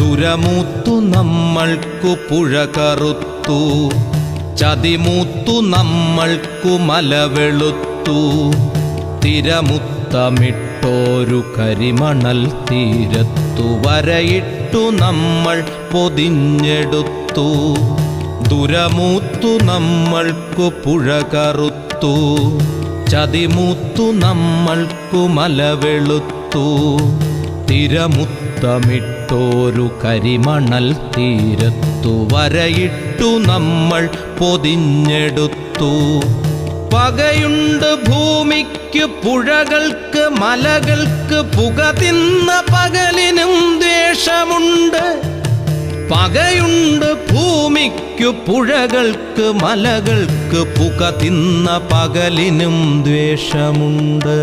ദുരമൂത്തു നമ്മൾക്കു പുഴ കറുത്തു, ചതിമൂത്തു നമ്മൾക്കു മല വെളുത്തു. തിരമുത്തമിട്ടോരു കരിമണൽ തീരത്തു വരയിട്ടു നമ്മൾ പൊതിഞ്ഞെടുത്തു. ദുരമൂത്തു നമ്മൾക്കു പുഴ കറുത്തു, ചതിമൂത്തു നമ്മൾക്കു മല വെളുത്തു. തിരമുത്തമിട്ടോരു കരിമണൽ തീരത്തു വരയിട്ടു നമ്മൾ പൊതിഞ്ഞെടുത്തു. പകയുണ്ട് ഭൂമിക്ക് പുഴകൾക്ക് മലകൾക്ക്, പുക തിന്ന പകലിനും ദ്വേഷമുണ്ട്. പകയുണ്ട് ഭൂമിക്കു പുഴകൾക്ക് മലകൾക്ക്, പുക തിന്ന പകലിനും ദ്വേഷമുണ്ട്.